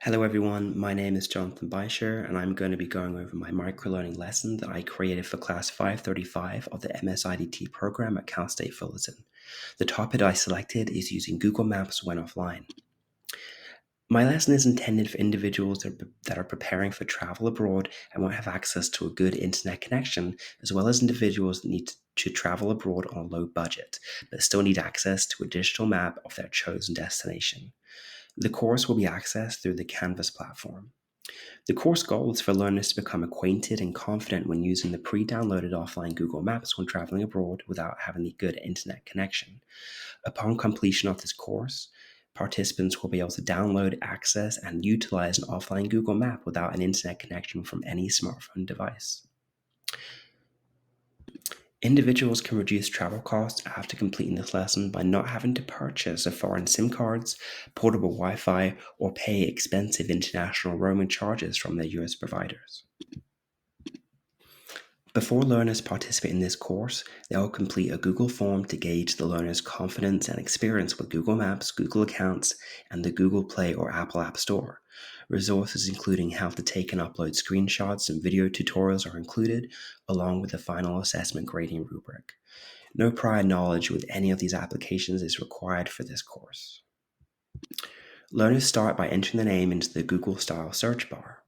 Hello everyone, my name is Jonathan Beischer and I'm going to be going over my microlearning lesson that I created for class 535 of the MSIDT program at Cal State Fullerton. The topic I selected is using Google Maps when offline. My lesson is intended for individuals that are preparing for travel abroad and won't have access to a good internet connection, as well as individuals that need to travel abroad on a low budget, but still need access to a digital map of their chosen destination. The course will be accessed through the Canvas platform. The course goal is for learners to become acquainted and confident when using the pre-downloaded offline Google Maps when traveling abroad without having a good internet connection. Upon completion of this course, participants will be able to download, access, and utilize an offline Google Map without an internet connection from any smartphone device. Individuals can reduce travel costs after completing this lesson by not having to purchase a foreign SIM cards, portable Wi-Fi, or pay expensive international roaming charges from their US providers. Before learners participate in this course, they will complete a Google form to gauge the learner's confidence and experience with Google Maps, Google Accounts, and the Google Play or Apple App Store. Resources including how to take and upload screenshots and video tutorials are included, along with the final assessment grading rubric. No prior knowledge with any of these applications is required for this course. Learners start by entering the name into the Google-style search bar.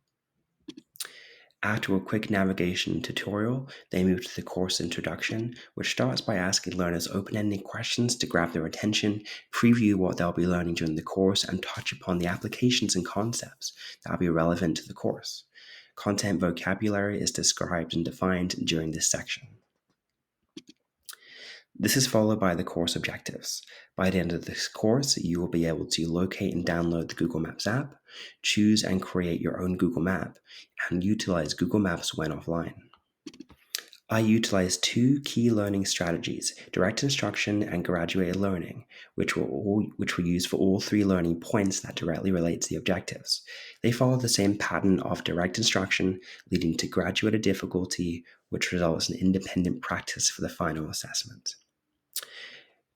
After a quick navigation tutorial, they move to the course introduction, which starts by asking learners open-ended questions to grab their attention, preview what they'll be learning during the course, and touch upon the applications and concepts that will be relevant to the course. Content vocabulary is described and defined during this section. This is followed by the course objectives. By the end of this course, you will be able to locate and download the Google Maps app, choose and create your own Google Map, and utilize Google Maps when offline. I utilize two key learning strategies, direct instruction and graduated learning, which were used for all three learning points that directly relate to the objectives. They follow the same pattern of direct instruction, leading to graduated difficulty, which results in independent practice for the final assessment.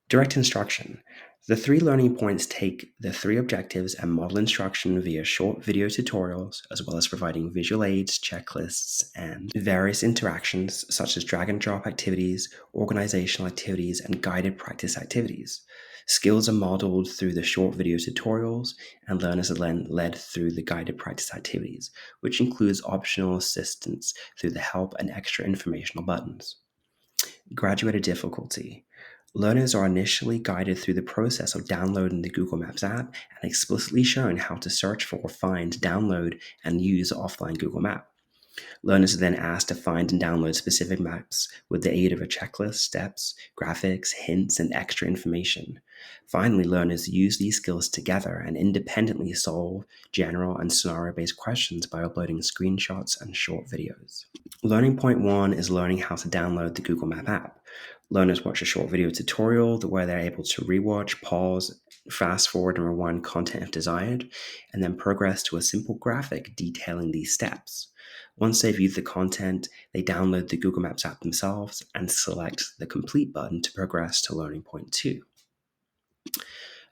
Direct instruction. The three learning points take the three objectives and model instruction via short video tutorials, as well as providing visual aids, checklists, and various interactions such as drag and drop activities, organizational activities, and guided practice activities. Skills are modeled through the short video tutorials, and learners are then led through the guided practice activities, which includes optional assistance through the help and extra informational buttons. Graduated difficulty. Learners are initially guided through the process of downloading the Google Maps app and explicitly shown how to search for, find, download, and use offline Google Map. Learners are then asked to find and download specific maps with the aid of a checklist, steps, graphics, hints, and extra information. Finally, learners use these skills together and independently solve general and scenario-based questions by uploading screenshots and short videos. Learning point 1 is learning how to download the Google Map app. Learners watch a short video tutorial where they're able to rewatch, pause, fast forward, and rewind content if desired, and then progress to a simple graphic detailing these steps. Once they've viewed the content, they download the Google Maps app themselves and select the complete button to progress to learning point 2.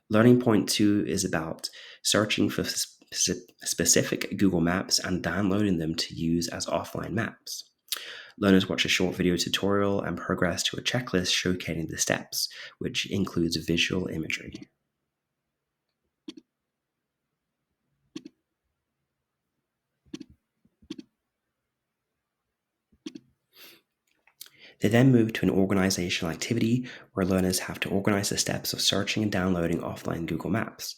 Learning point 2 is about searching for specific Google Maps and downloading them to use as offline maps. Learners watch a short video tutorial and progress to a checklist showcasing the steps, which includes visual imagery. They then move to an organizational activity where learners have to organize the steps of searching and downloading offline Google Maps.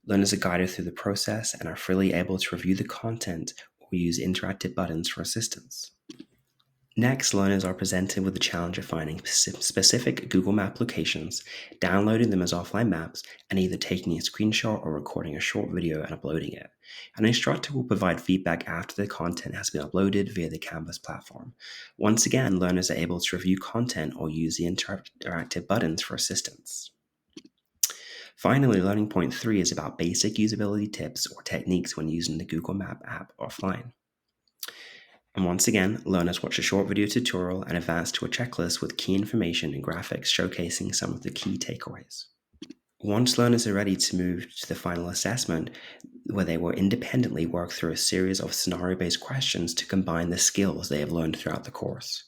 Learners are guided through the process and are freely able to review the content or use interactive buttons for assistance. Next, learners are presented with the challenge of finding specific Google Map locations, downloading them as offline maps, and either taking a screenshot or recording a short video and uploading it. An instructor will provide feedback after the content has been uploaded via the Canvas platform. Once again, learners are able to review content or use the interactive buttons for assistance. Finally, learning point 3 is about basic usability tips or techniques when using the Google Map app offline. And once again, learners watch a short video tutorial and advance to a checklist with key information and graphics showcasing some of the key takeaways. Once learners are ready to move to the final assessment, where they will independently work through a series of scenario-based questions to combine the skills they have learned throughout the course.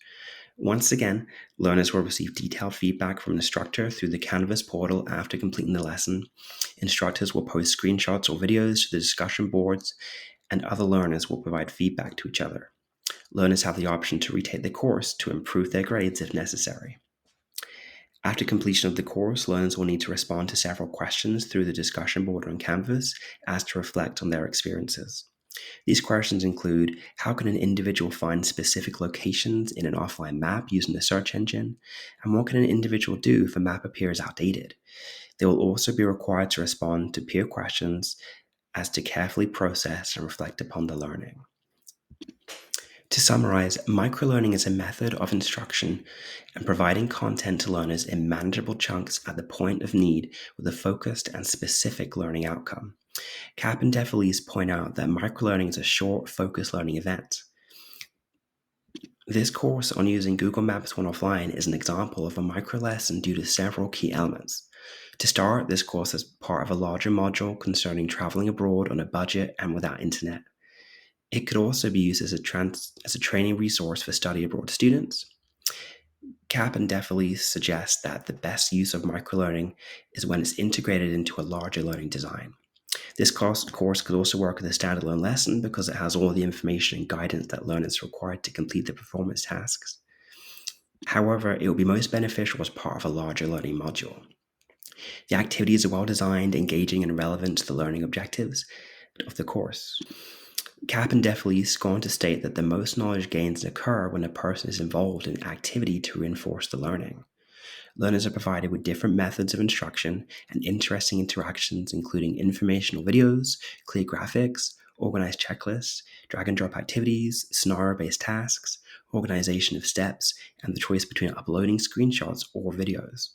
Once again, learners will receive detailed feedback from an instructor through the Canvas portal after completing the lesson. Instructors will post screenshots or videos to the discussion boards, and other learners will provide feedback to each other. Learners have the option to retake the course to improve their grades if necessary. After completion of the course, learners will need to respond to several questions through the discussion board on Canvas as to reflect on their experiences. These questions include: how can an individual find specific locations in an offline map using the search engine? And what can an individual do if a map appears outdated? They will also be required to respond to peer questions as to carefully process and reflect upon the learning. To summarize, microlearning is a method of instruction and providing content to learners in manageable chunks at the point of need with a focused and specific learning outcome. Cap and DeFelice point out that microlearning is a short, focused learning event. This course on using Google Maps when offline is an example of a microlesson due to several key elements. To start, this course is part of a larger module concerning traveling abroad on a budget and without internet. It could also be used as a training resource for study abroad students. Cap and DeFelice suggest that the best use of microlearning is when it's integrated into a larger learning design. This course could also work as a standalone lesson because it has all the information and guidance that learners require to complete the performance tasks. However, it will be most beneficial as part of a larger learning module. The activities are well designed, engaging, and relevant to the learning objectives of the course. Cap and DeFelice go on to state that the most knowledge gains occur when a person is involved in activity to reinforce the learning. Learners are provided with different methods of instruction and interesting interactions, including informational videos, clear graphics, organized checklists, drag and drop activities, scenario-based tasks, organization of steps, and the choice between uploading screenshots or videos.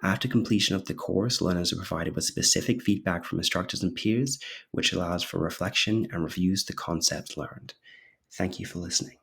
After completion of the course, learners are provided with specific feedback from instructors and peers, which allows for reflection and reviews the concepts learned. Thank you for listening.